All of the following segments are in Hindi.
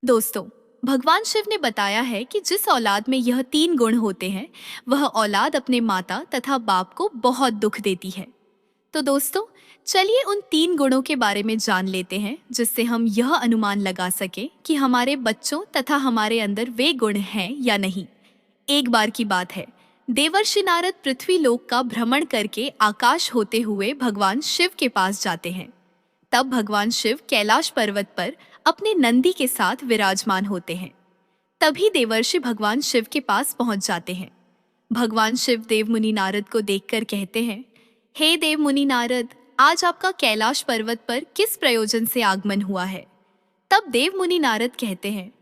दोस्तों, भगवान शिव ने बताया है कि जिस औलाद में यह तीन गुण होते हैं वह औलाद अपने माता तथा बाप को बहुत दुख देती है। तो दोस्तों, चलिए उन तीन गुणों के बारे में जान लेते हैं जिससे हम यह अनुमान लगा सके कि हमारे बच्चों तथा हमारे अंदर वे गुण हैं या नहीं। एक बार की बात है, देवर्षि नारद पृथ्वी लोक का भ्रमण करके आकाश होते हुए भगवान शिव के पास जाते हैं। तब भगवान शिव कैलाश पर्वत पर अपने नंदी के साथ विराजमान होते हैं। तभी देवर्षि भगवान शिव के पास पहुंच जाते हैं। भगवान शिव देव मुनि नारद को देखकर कहते हैं, हे देव मुनि नारद, आज आपका कैलाश पर्वत पर किस प्रयोजन से आगमन हुआ है? तब देव मुनि नारद कहते हैं,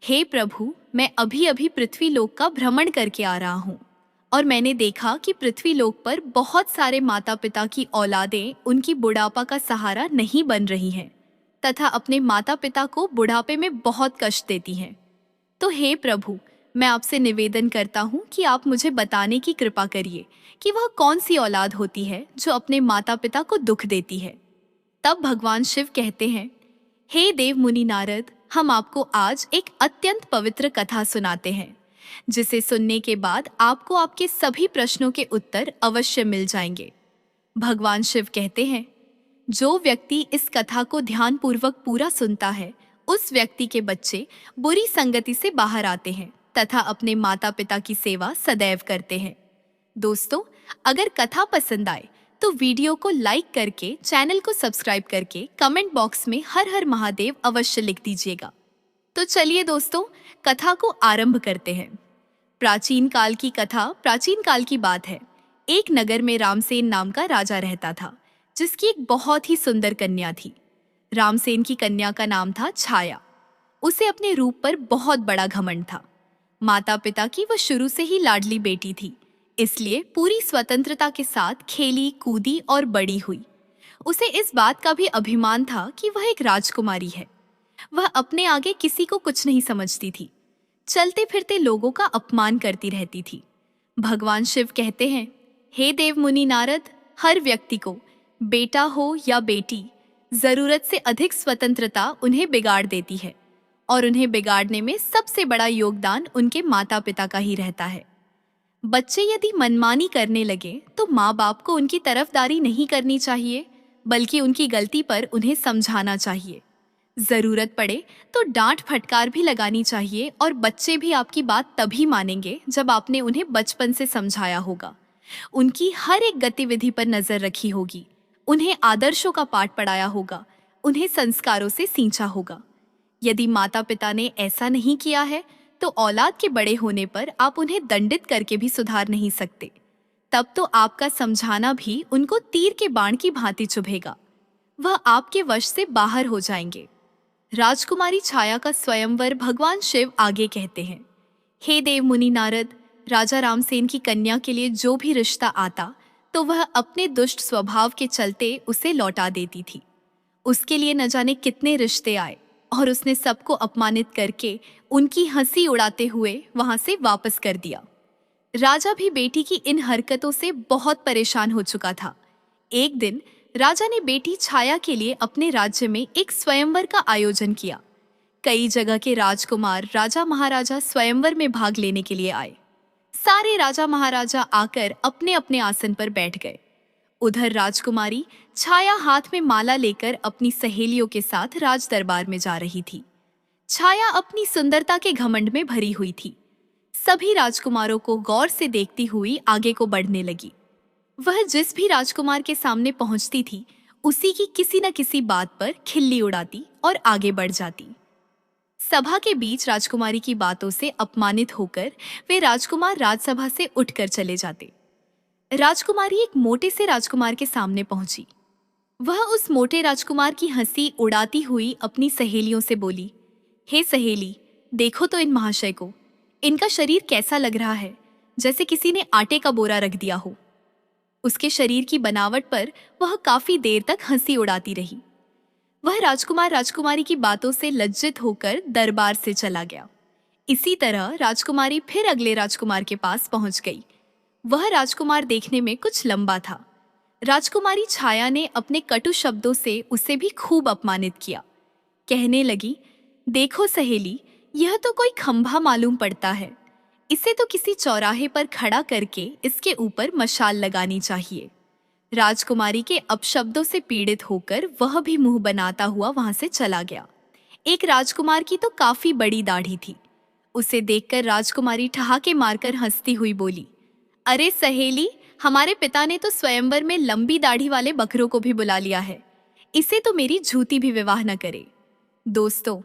हे प्रभु, मैं अभी अभी पृथ्वी लोक का भ्रमण करके आ रहा हूँ और मैंने देखा कि पृथ्वी लोक पर बहुत सारे माता पिता की औलादें उनकी बुढ़ापा का सहारा नहीं बन रही हैं तथा अपने माता पिता को बुढ़ापे में बहुत कष्ट देती हैं। तो हे प्रभु, मैं आपसे निवेदन करता हूँ कि आप मुझे बताने की कृपा करिए कि वह कौन सी औलाद होती है जो अपने माता पिता को दुख देती है। तब भगवान शिव कहते हैं, हे देव मुनि नारद, हम आपको आज एक अत्यंत पवित्र कथा सुनाते हैं जिसे सुनने के बाद आपको आपके सभी प्रश्नों के उत्तर अवश्य मिल जाएंगे। भगवान शिव कहते हैं, जो व्यक्ति इस कथा को ध्यानपूर्वक पूरा सुनता है उस व्यक्ति के बच्चे बुरी संगति से बाहर आते हैं तथा अपने माता पिता की सेवा सदैव करते हैं। दोस्तों, अगर कथा पसंद आए तो वीडियो को लाइक करके, चैनल को सब्सक्राइब करके कमेंट बॉक्स में हर हर महादेव अवश्य लिख दीजिएगा। तो चलिए दोस्तों, कथा को आरंभ करते हैं। प्राचीन काल की कथा प्राचीन काल की बात है। एक नगर में रामसेन नाम का राजा रहता था जिसकी एक बहुत ही सुंदर कन्या थी। रामसेन की कन्या का नाम था छाया। उसे अपने रूप पर बहुत बड़ा घमंड था। माता पिता की वह शुरू से ही लाडली बेटी थी, इसलिए पूरी स्वतंत्रता के साथ खेली कूदी और बड़ी हुई। उसे इस बात का भी अभिमान था कि वह एक राजकुमारी है। वह अपने आगे किसी को कुछ नहीं समझती थी। चलते फिरते लोगों का अपमान करती रहती थी। भगवान शिव कहते हैं, हे देव मुनि नारद, हर व्यक्ति को, बेटा हो या बेटी, जरूरत से अधिक स्वतंत्रता उन्हें बिगाड़ देती है और उन्हें बिगाड़ने में सबसे बड़ा योगदान उनके माता पिता का ही रहता है। बच्चे यदि मनमानी करने लगे तो माँ बाप को उनकी तरफदारी नहीं करनी चाहिए, बल्कि उनकी गलती पर उन्हें समझाना चाहिए। जरूरत पड़े तो डांट फटकार भी लगानी चाहिए और बच्चे भी आपकी बात तभी मानेंगे जब आपने उन्हें बचपन से समझाया होगा, उनकी हर एक गतिविधि पर नजर रखी होगी, उन्हें आदर्शों का पाठ पढ़ाया होगा, उन्हें संस्कारों से सींचा होगा। यदि माता पिता ने ऐसा नहीं किया है तो औलाद के बड़े होने पर आप उन्हें दंडित करके भी सुधार नहीं सकते। तब तो आपका समझाना भी उनको तीर के बाण की भांति चुभेगा। वह आपके वश से बाहर हो जाएंगे। राजकुमारी छाया का स्वयंवर भगवान शिव आगे कहते हैं, हे देव मुनि नारद, राजा रामसेन की कन्या के लिए जो भी रिश्ता आता तो वह अपने दुष्ट स्वभाव के चलते उसे लौटा देती थी। उसके लिए न जाने कितने रिश्ते आए और उसने सबको अपमानित करके उनकी हंसी उड़ाते हुए वहां से वापस कर दिया। राजा भी बेटी की इन हरकतों से बहुत परेशान हो चुका था। एक दिन राजा ने बेटी छाया के लिए अपने राज्य में एक स्वयंवर का आयोजन किया। कई जगह के राजकुमार, राजा महाराजा स्वयंवर में भाग लेने के लिए आए। सारे राजा महाराजा आकर अपने अपने आसन पर बैठ गए। उधर राजकुमारी छाया हाथ में माला लेकर अपनी सहेलियों के साथ राज दरबार में जा रही थी। छाया अपनी सुंदरता के घमंड में भरी हुई थी। सभी राजकुमारों को गौर से देखती हुई आगे को बढ़ने लगी। वह जिस भी राजकुमार के सामने पहुंचती थी उसी की किसी न किसी बात पर खिल्ली उड़ाती और आगे बढ़ जाती। सभा के बीच राजकुमारी की बातों से अपमानित होकर वे राजकुमार राजसभा से उठकर चले जाते। राजकुमारी एक मोटे से राजकुमार के सामने पहुंची। वह उस मोटे राजकुमार की हंसी उड़ाती हुई अपनी सहेलियों से बोली, हे सहेली, देखो तो इन महाशय को, इनका शरीर कैसा लग रहा है, जैसे किसी ने आटे का बोरा रख दिया हो। उसके शरीर की बनावट पर वह काफी देर तक हंसी उड़ाती रही। वह राजकुमार राजकुमारी की बातों से लज्जित होकर दरबार से चला गया। इसी तरह राजकुमारी फिर अगले राजकुमार के पास पहुंच गई। वह राजकुमार देखने में कुछ लंबा था। राजकुमारी छाया ने अपने कटु शब्दों से उसे भी खूब अपमानित किया। कहने लगी, देखो सहेली, यह तो कोई खंभा मालूम पड़ता है। इसे तो किसी चौराहे पर खड़ा करके इसके ऊपर मशाल लगानी चाहिए। राजकुमारी के अपशब्दों से पीड़ित होकर वह भी मुंह बनाता हुआ वहां से चला गया। एक राजकुमार की तो काफी बड़ी दाढ़ी थी। उसे देखकर राजकुमारी ठहाके मारकर हंसती हुई बोली, अरे सहेली, हमारे पिता ने तो स्वयंवर में लंबी दाढ़ी वाले बकरों को भी बुला लिया है। इसे तो मेरी झूठी भी विवाह न करे। दोस्तों,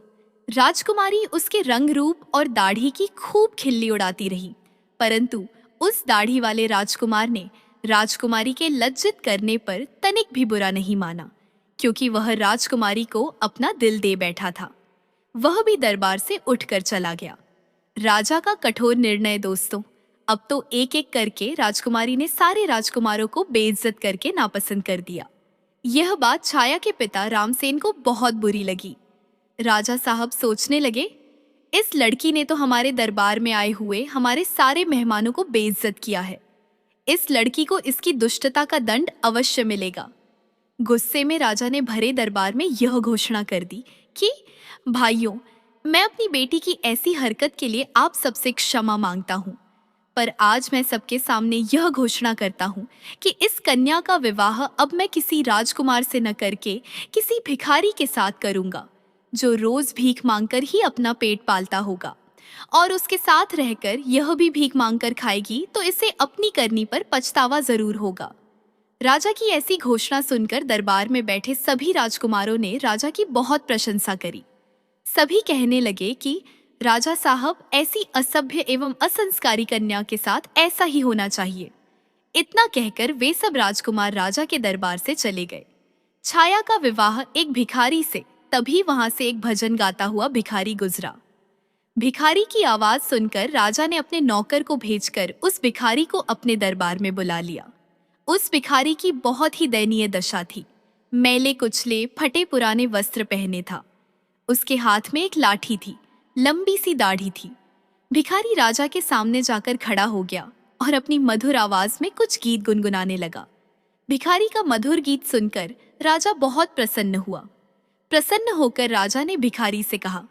राजकुमारी उसके रंग रूप और दाढ़ी की खूब खिल्ली उड़ाती रही, परंतु उस दाढ़ी वाले राजकुमार ने राजकुमारी के लज्जित करने पर तनिक भी बुरा नहीं माना, क्योंकि वह राजकुमारी को अपना दिल दे बैठा था। वह भी दरबार से उठकर चला गया। राजा का कठोर निर्णय दोस्तों। अब तो एक एक करके राजकुमारी ने सारे राजकुमारों को बेइज्जत करके नापसंद कर दिया। यह बात छाया के पिता रामसेन को बहुत बुरी लगी। राजा साहब सोचने लगे, इस लड़की ने तो हमारे दरबार में आए हुए हमारे सारे मेहमानों को बेइज्जत किया है। इस लड़की को इसकी दुष्टता का दंड अवश्य मिलेगा। गुस्से में राजा ने भरे दरबार में यह घोषणा कर दी कि भाइयों, मैं अपनी बेटी की ऐसी हरकत के लिए आप सबसे क्षमा मांगता हूँ, पर आज मैं सबके सामने यह घोषणा करता हूँ कि इस कन्या का विवाह अब मैं किसी राजकुमार से न करके किसी भिखारी के साथ करूंगा, जो रोज भीख मांगकर ही अपना पेट पालता होगा, और उसके साथ रहकर यह भी भीख मांगकर खाएगी तो इसे अपनी करनी पर पछतावा जरूर होगा। राजा की ऐसी घोषणा सुनकर दरबार में बैठे सभी राजकुमारों ने राजा की बहुत प्रशंसा करी। सभी कहने लगे कि राजा साहब, ऐसी असभ्य एवं असंस्कारी कन्या के साथ ऐसा ही होना चाहिए। इतना कहकर वे सब राजकुमार राजा के दरबार से चले गए। छाया का विवाह एक भिखारी से। तभी वहां से एक भजन गाता हुआ भिखारी गुजरा। भिखारी की आवाज सुनकर राजा ने अपने नौकर को भेजकर उस भिखारी को अपने दरबार में बुला लिया। उस भिखारी की बहुत ही दयनीय दशा थी। मैले कुचले फटे पुराने वस्त्र पहने था। उसके हाथ में एक लाठी थी, लंबी सी दाढ़ी थी। भिखारी राजा के सामने जाकर खड़ा हो गया और अपनी मधुर आवाज में कुछ गीत गुनगुनाने लगा। भिखारी का मधुर गीत सुनकर राजा बहुत प्रसन्न हुआ। प्रसन्न होकर राजा ने भिखारी से कहा,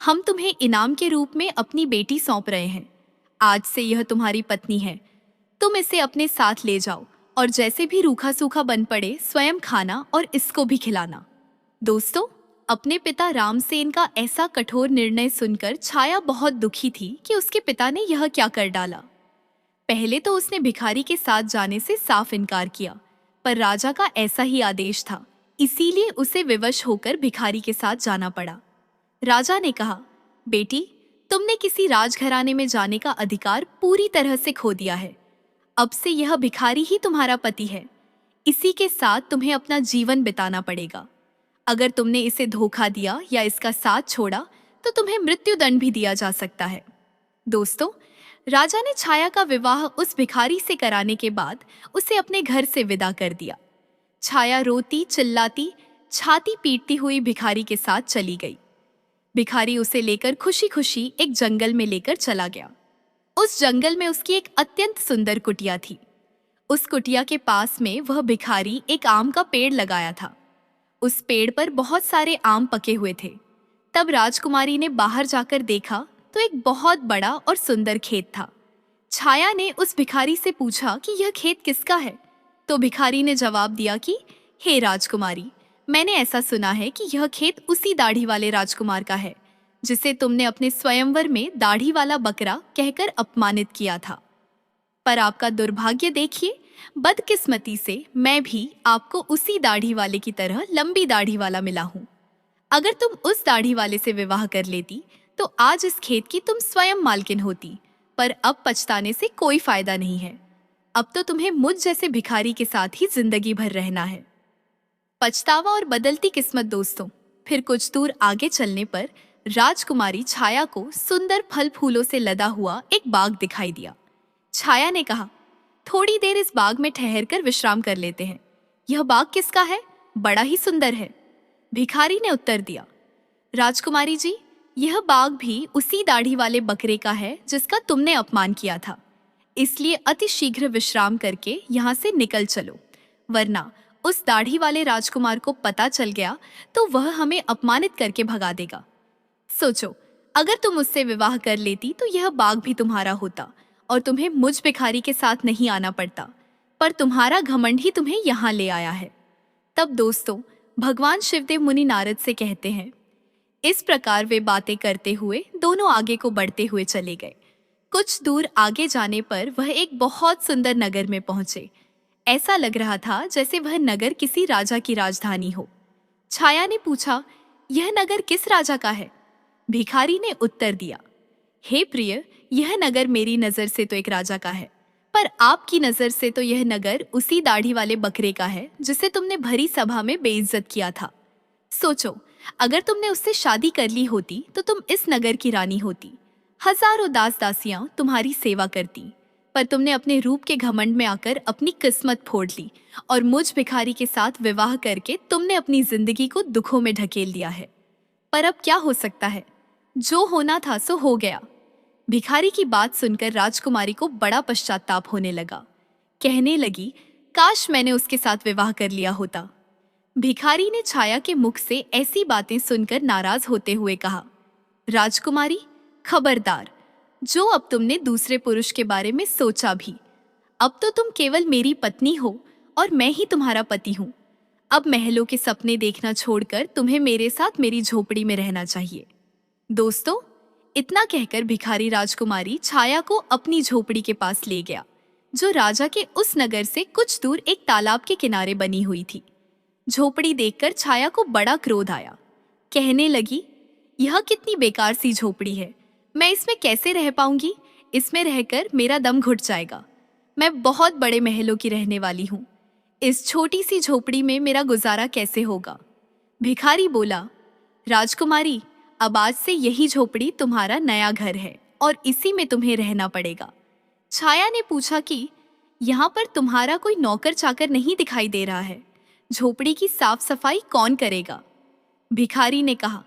हम तुम्हें इनाम के रूप में अपनी बेटी सौंप रहे हैं। आज से यह तुम्हारी पत्नी है। तुम इसे अपने साथ ले जाओ और जैसे भी रूखा सूखा बन पड़े स्वयं खाना और इसको भी खिलाना। दोस्तों, अपने पिता रामसेन का ऐसा कठोर निर्णय सुनकर छाया बहुत दुखी थी कि उसके पिता ने यह क्या कर डाला। पहले तो उसने भिखारी के साथ जाने से साफ इनकार किया, पर राजा का ऐसा ही आदेश था, इसीलिए उसे विवश होकर भिखारी के साथ जाना पड़ा। राजा ने कहा, बेटी, तुमने किसी राजघराने में जाने का अधिकार पूरी तरह से खो दिया है। अब से यह भिखारी ही तुम्हारा पति है। इसी के साथ तुम्हें अपना जीवन बिताना पड़ेगा। अगर तुमने इसे धोखा दिया या इसका साथ छोड़ा तो तुम्हें मृत्युदंड भी दिया जा सकता है। दोस्तों, राजा ने छाया का विवाह उस भिखारी से कराने के बाद उसे अपने घर से विदा कर दिया। छाया रोती चिल्लाती, छाती पीटती हुई भिखारी के साथ चली गई। भिखारी उसे लेकर खुशी खुशी एक जंगल में लेकर चला गया। उस जंगल में उसकी एक अत्यंत सुंदर कुटिया थी। उस कुटिया के पास में वह भिखारी एक आम का पेड़ लगाया था। उस पेड़ पर बहुत सारे आम पके हुए थे। तब राजकुमारी ने बाहर जाकर देखा तो एक बहुत बड़ा और सुंदर खेत था। छाया ने उस भिखारी से पूछा कि यह खेत किसका है, तो भिखारी ने जवाब दिया कि हे राजकुमारी, मैंने ऐसा सुना है कि यह खेत उसी दाढ़ी वाले राजकुमार का है जिसे तुमने अपने स्वयंवर में दाढ़ी वाला बकरा कहकर अपमानित किया था। पर आपका दुर्भाग्य देखिए, बदकिस्मती से मैं भी आपको उसी दाढ़ी वाले की तरह लंबी दाढ़ी वाला मिला हूँ। अगर तुम उस दाढ़ी वाले से विवाह कर लेती तो आज इस खेत की तुम स्वयं मालकिन होती, पर अब पछताने से कोई फायदा नहीं है। अब तो तुम्हें मुझ जैसे भिखारी के साथ ही जिंदगी भर रहना है। पछतावा और बदलती किस्मत। दोस्तों, फिर कुछ दूर आगे चलने पर राजकुमारी छाया को सुंदर फल फूलों से लदा हुआ एक बाग दिखाई दिया। छाया ने कहा, थोड़ी देर इस बाग में ठहरकर विश्राम कर लेते हैं। यह बाग किसका है? बड़ा ही सुंदर है। भिखारी ने उत्तर दिया, राजकुमारी जी, यह बाग भी उसी दाढ़ी वाले बकरे का है जिसका तुमने अपमान किया था। इसलिए अति शीघ्र विश्राम करके यहाँ से निकल चलो, वरना उस दाढ़ी वाले राजकुमार को पता चल गया तो वह हमें अपमानित करके भगा देगा। सोचो, अगर तुम मुझसे विवाह कर लेती तो यह बाग भी तुम्हारा होता और तुम्हें मुझ भिखारी के साथ नहीं आना पड़ता, पर तुम्हारा घमंड ही तुम्हें यहाँ ले आया है। तब दोस्तों, भगवान शिवदेव मुनि नारद से कहते हैं। इस प्रकार वे बातें करते हुए दोनों आगे को बढ़ते हुए चले गए। कुछ दूर आगे जाने पर वह एक बहुत सुंदर नगर में पहुंचे। ऐसा लग रहा था जैसे वह नगर किसी राजा की राजधानी हो। छाया ने पूछा, यह नगर किस राजा का है? भिखारी ने उत्तर दिया, हे प्रिय, यह नगर मेरी नजर से तो एक राजा का है, पर आपकी नजर से तो यह नगर उसी दाढ़ी वाले बकरे का है जिसे तुमने भरी सभा में बेइज्जत किया था। सोचो, अगर तुमने उससे शादी कर ली होती तो तुम इस नगर की रानी होती। हजारों दास दासियां तुम्हारी सेवा करती, पर तुमने अपने रूप के घमंड में आकर अपनी किस्मत फोड़ ली और मुझ भिखारी के साथ विवाह करके तुमने अपनी जिंदगी को दुखों में ढकेल दिया है। पर अब क्या हो सकता है? जो होना था सो हो गया। भिखारी की बात सुनकर राजकुमारी को बड़ा पश्चाताप होने लगा। कहने लगी, काश मैंने उसके साथ विवाह कर लिया होता। भिखारी ने छाया के मुख से ऐसी बातें सुनकर नाराज होते हुए कहा, राजकुमारी, खबरदार, जो अब तुमने दूसरे पुरुष के बारे में सोचा भी, अब तो तुम केवल मेरी पत्नी हो और मैं ही तुम्हारा पति हूँ। अब महलों के सपने देखना छोड़कर तुम्हें मेरे साथ मेरी झोपड़ी में रहना चाहिए। दोस्तों, इतना कहकर भिखारी राजकुमारी छाया को अपनी झोपड़ी के पास ले गया, जो राजा के उस नगर से कुछ दूर एक तालाब के किनारे बनी हुई थी। झोपड़ी देखकर छाया को बड़ा क्रोध आया। कहने लगी, यह कितनी बेकार सी झोपड़ी है, मैं इसमें कैसे रह पाऊंगी? इसमें रहकर मेरा दम घुट जाएगा। मैं बहुत बड़े महलों की रहने वाली हूँ, इस छोटी सी झोपड़ी में मेरा गुजारा कैसे होगा? भिखारी बोला, राजकुमारी, अब आज से यही झोपड़ी तुम्हारा नया घर है और इसी में तुम्हें रहना पड़ेगा। छाया ने पूछा कि यहाँ पर तुम्हारा कोई नौकर चाकर नहीं दिखाई दे रहा है, झोपड़ी की साफ सफाई कौन करेगा? भिखारी ने कहा,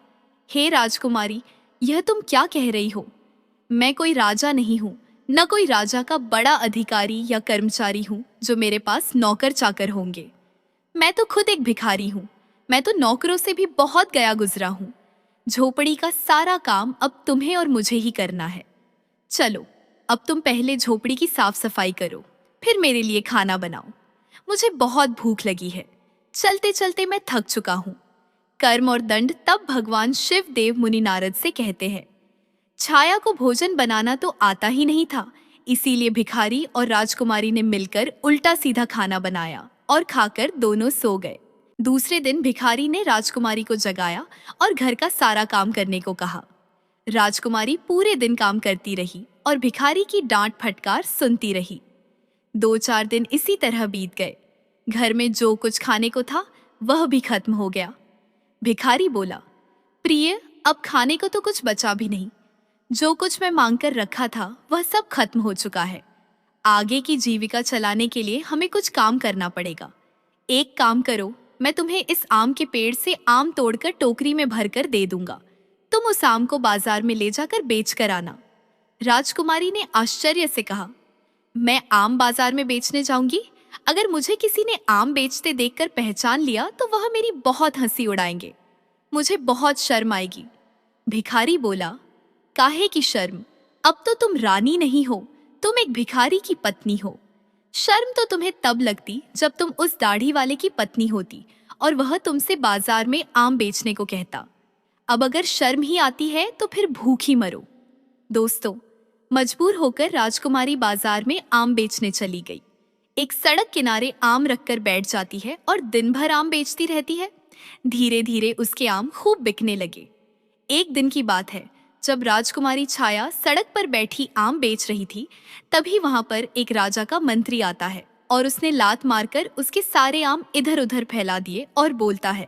हे राजकुमारी, यह तुम क्या कह रही हो? मैं कोई राजा नहीं हूँ, न कोई राजा का बड़ा अधिकारी या कर्मचारी हूँ जो मेरे पास नौकर चाकर होंगे। मैं तो खुद एक भिखारी हूँ, मैं तो नौकरों से भी बहुत गया गुजरा हूँ। झोपड़ी का सारा काम अब तुम्हें और मुझे ही करना है। चलो, अब तुम पहले झोपड़ी की साफ सफाई करो, फिर मेरे लिए खाना बनाओ। मुझे बहुत भूख लगी है, चलते चलते मैं थक चुका हूँ। कर्म और दंड तब भगवान शिव देव मुनि नारद से कहते हैं। छाया को भोजन बनाना तो आता ही नहीं था, इसीलिए भिखारी और राजकुमारी ने मिलकर उल्टा सीधा खाना बनाया और खाकर दोनों सो गए। दूसरे दिन भिखारी ने राजकुमारी को जगाया और घर का सारा काम करने को कहा। राजकुमारी पूरे दिन काम करती रही और भिखारी की डांट फटकार सुनती रही। 2-4 दिन इसी तरह बीत गए। घर में जो कुछ खाने को था वह भी खत्म हो गया। भिखारी बोला, प्रिय, अब खाने को तो कुछ बचा भी नहीं। जो कुछ मैं मांगकर रखा था वह सब खत्म हो चुका है। आगे की जीविका चलाने के लिए हमें कुछ काम करना पड़ेगा। एक काम करो, मैं तुम्हें इस आम के पेड़ से आम तोड़कर टोकरी में भरकर दे दूंगा। तुम उस आम को बाजार में ले जाकर बेच कर आना। राजकुमारी ने आश्चर्य से कहा, मैं आम बाजार में बेचने जाऊंगी? अगर मुझे किसी ने आम बेचते देखकर पहचान लिया तो वह मेरी बहुत हंसी उड़ाएंगे। मुझे बहुत शर्म आएगी। भिखारी बोला, काहे की शर्म? अब तो तुम रानी नहीं हो, तुम एक भिखारी की पत्नी हो। शर्म तो तुम्हें तब लगती जब तुम उस दाढ़ी वाले की पत्नी होती और वह तुमसे बाजार में आम बेचने को कहता। अब अगर शर्म ही आती है तो फिर भूखी मरो। दोस्तों, मजबूर होकर राजकुमारी बाजार में आम बेचने चली गई। एक सड़क किनारे आम रखकर बैठ जाती है और दिन भर आम बेचती रहती है। धीरे धीरे उसके आम खूब बिकने लगे। एक दिन की बात है, जब राजकुमारी छाया सड़क पर बैठी आम बेच रही थी, तभी वहां पर एक राजा का मंत्री आता है और उसने लात मारकर उसके सारे आम इधर उधर फैला दिए और बोलता है,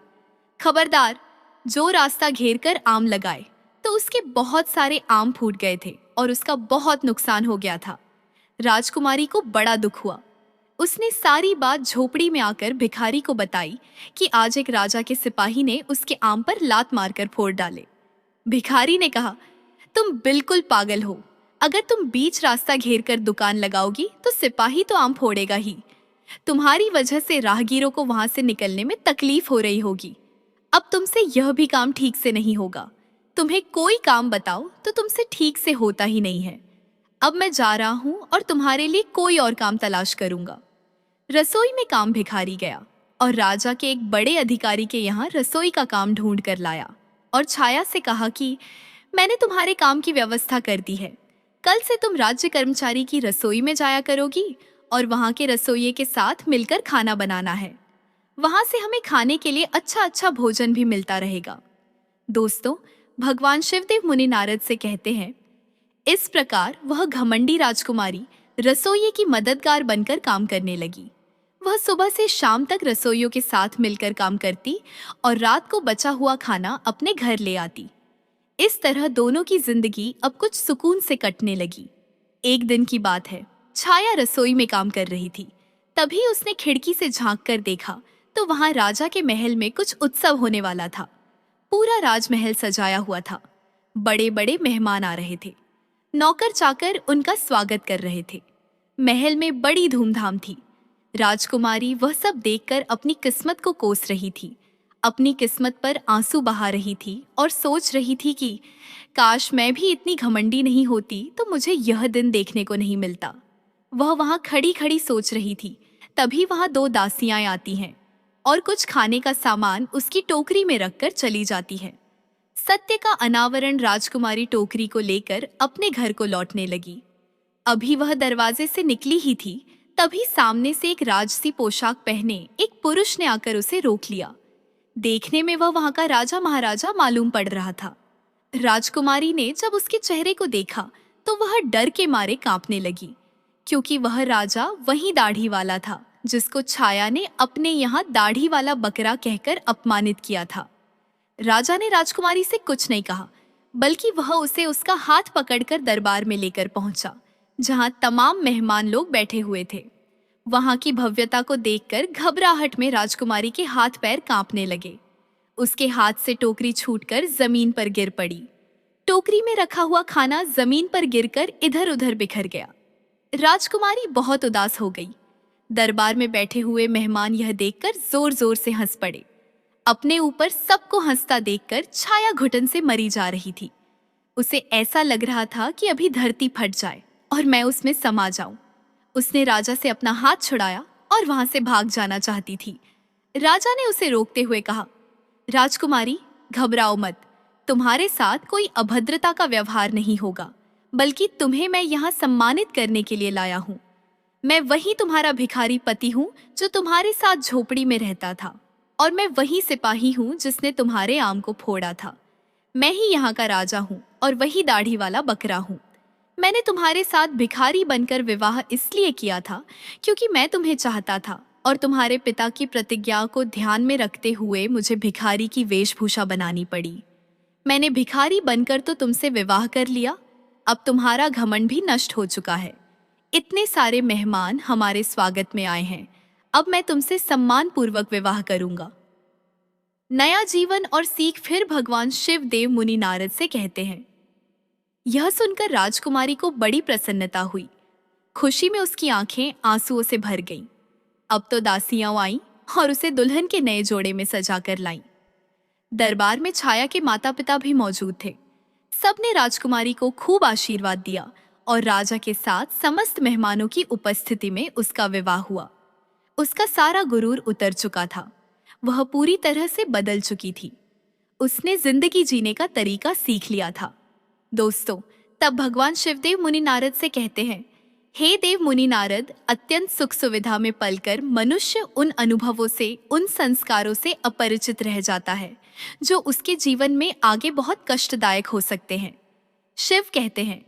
खबरदार, जो रास्ता घेर कर आम लगाए। तो उसके बहुत सारे आम फूट गए थे और उसका बहुत नुकसान हो गया था। राजकुमारी को बड़ा दुख हुआ। उसने सारी बात झोपड़ी में आकर भिखारी को बताई कि आज एक राजा के सिपाही ने उसके आम पर लात मारकर फोड़ डाले। भिखारी ने कहा, तुम बिल्कुल पागल हो। अगर तुम बीच रास्ता घेर कर दुकान लगाओगी तो सिपाही तो आम फोड़ेगा ही। तुम्हारी वजह से राहगीरों को वहां से निकलने में तकलीफ हो रही होगी। अब तुमसे यह भी काम ठीक से नहीं होगा। तुम्हें कोई काम बताओ तो तुमसे ठीक से होता ही नहीं है। अब मैं जा रहा हूँ और तुम्हारे लिए कोई और काम तलाश करूंगा। रसोई में काम भिखारी गया और राजा के एक बड़े अधिकारी के यहाँ रसोई का काम ढूंढ कर लाया और छाया से कहा कि मैंने तुम्हारे काम की व्यवस्था कर दी है। कल से तुम राज्य कर्मचारी की रसोई में जाया करोगी और वहाँ के रसोइये के साथ मिलकर खाना बनाना है। वहाँ से हमें खाने के लिए अच्छा अच्छा भोजन भी मिलता रहेगा। दोस्तों, भगवान शिवदेव मुनि नारद से कहते हैं, इस प्रकार वह घमंडी राजकुमारी रसोइये की मददगार बनकर काम करने लगी। वह सुबह से शाम तक रसोइयों के साथ मिलकर काम करती और रात को बचा हुआ खाना अपने घर ले आती। इस तरह दोनों की जिंदगी अब कुछ सुकून से कटने लगी। एक दिन की बात है, छाया रसोई में काम कर रही थी। तभी उसने खिड़की से झांक कर देखा तो वहां राजा के महल में कुछ उत्सव होने वाला था। पूरा राजमहल सजाया हुआ था। बड़े बड़े मेहमान आ रहे थे। नौकर चाकर उनका स्वागत कर रहे थे। महल में बड़ी धूमधाम थी। राजकुमारी वह सब देखकर अपनी किस्मत को कोस रही थी। अपनी किस्मत पर आंसू बहा रही थी और सोच रही थी कि काश मैं भी इतनी घमंडी नहीं होती तो मुझे यह दिन देखने को नहीं मिलता। वह वहां खड़ी खड़ी सोच रही थी। तभी वहां दो दासियां आती हैं और कुछ खाने का सामान उसकी टोकरी में रखकर चली जाती है। सत्य का अनावरण राजकुमारी टोकरी को लेकर अपने घर को लौटने लगी। अभी वह दरवाजे से निकली ही थी, तभी सामने से एक राजसी पोशाक पहने एक पुरुष ने आकर उसे रोक लिया। देखने में वह वहां का राजा महाराजा मालूम पड़ रहा था। राजकुमारी ने जब उसके चेहरे को देखा तो वह डर के मारे कांपने लगी, क्योंकि वह राजा वही दाढ़ी वाला था जिसको छाया ने अपने यहाँ दाढ़ी वाला बकरा कहकर अपमानित किया था। राजा ने राजकुमारी से कुछ नहीं कहा, बल्कि वह उसे उसका हाथ पकड़कर दरबार में लेकर पहुंचा, जहां तमाम मेहमान लोग बैठे हुए थे। वहां की भव्यता को देखकर घबराहट में राजकुमारी के हाथ पैर कांपने लगे। उसके हाथ से टोकरी छूटकर जमीन पर गिर पड़ी। टोकरी में रखा हुआ खाना जमीन पर गिरकर इधर उधर बिखर गया। राजकुमारी बहुत उदास हो गई। दरबार में बैठे हुए मेहमान यह देखकर जोर जोर से हंस पड़े। अपने ऊपर सबको हंसता देखकर छाया घुटन से मरी जा रही थी। उसे ऐसा लग रहा था कि अभी धरती फट जाए और मैं उसमें समा जाऊं। उसने राजा से अपना हाथ छुड़ाया और वहां से भाग जाना चाहती थी। राजा ने उसे रोकते हुए कहा, राजकुमारी, घबराओ मत। तुम्हारे साथ कोई अभद्रता का व्यवहार नहीं होगा, बल्कि तुम्हें मैं यहाँ सम्मानित करने के लिए लाया हूँ। मैं वही तुम्हारा भिखारी पति हूँ जो तुम्हारे साथ झोपड़ी में रहता था, और मैं वही सिपाही हूँ जिसने तुम्हारे आम को फोड़ा था। मैं ही यहाँ का राजा हूँ और वही दाढ़ी वाला बकरा हूँ। मैंने तुम्हारे साथ भिखारी बनकर विवाह इसलिए किया था क्योंकि मैं तुम्हें चाहता था, और तुम्हारे पिता की प्रतिज्ञा को ध्यान में रखते हुए मुझे भिखारी की वेशभूषा बनानी पड़ी। मैंने भिखारी बनकर तो तुमसे विवाह कर लिया। अब तुम्हारा घमंड भी नष्ट हो चुका है। इतने सारे मेहमान हमारे स्वागत में आए हैं। अब मैं तुमसे सम्मान पूर्वक विवाह करूंगा। नया जीवन और सीख फिर भगवान शिव देव मुनि नारद से कहते हैं। यह सुनकर राजकुमारी को बड़ी प्रसन्नता हुई। खुशी में उसकी आंखें आंसुओं से भर गईं। अब तो दासियां आईं और उसे दुल्हन के नए जोड़े में सजाकर लाईं। दरबार में छाया के माता पिता भी मौजूद थे। सबने राजकुमारी को खूब आशीर्वाद दिया और राजा के साथ समस्त मेहमानों की उपस्थिति में उसका विवाह हुआ। उसका सारा गुरूर उतर चुका था। वह पूरी तरह से बदल चुकी थी। उसने जिंदगी जीने का तरीका सीख लिया था। दोस्तों, तब भगवान शिवदेव मुनि नारद से कहते हैं, हे देव मुनि नारद, अत्यंत सुख सुविधा में पलकर मनुष्य उन अनुभवों से, उन संस्कारों से अपरिचित रह जाता है जो उसके जीवन में आगे बहुत कष्टदायक हो सकते हैं। शिव कहते हैं,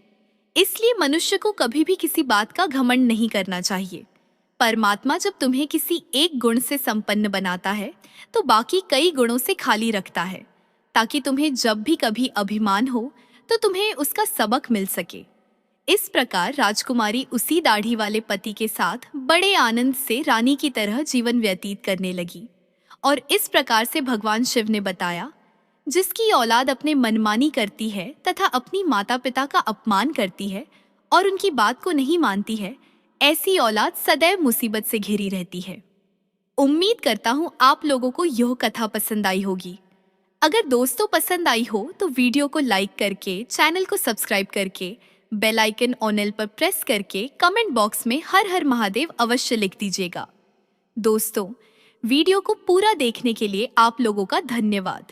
इसलिए मनुष्य को कभी भी किसी बात का घमंड नहीं करना चाहिए। परमात्मा जब तुम्हें किसी एक गुण से संपन्न बनाता है तो बाकी कई गुणों से खाली रखता है, ताकि तुम्हें जब भी कभी अभिमान हो तो तुम्हें उसका सबक मिल सके। इस प्रकार राजकुमारी उसी दाढ़ी वाले पति के साथ बड़े आनंद से रानी की तरह जीवन व्यतीत करने लगी। और इस प्रकार से भगवान शिव ने बताया, जिसकी औलाद अपने मनमानी करती है तथा अपनी माता पिता का अपमान करती है और उनकी बात को नहीं मानती है, ऐसी औलाद सदैव मुसीबत से घिरी रहती है। उम्मीद करता हूँ आप लोगों को यह कथा पसंद आई होगी। अगर दोस्तों पसंद आई हो तो वीडियो को लाइक करके, चैनल को सब्सक्राइब करके, बेल आइकन ऑल पर प्रेस करके कमेंट बॉक्स में हर हर महादेव अवश्य लिख दीजिएगा। दोस्तों, वीडियो को पूरा देखने के लिए आप लोगों का धन्यवाद।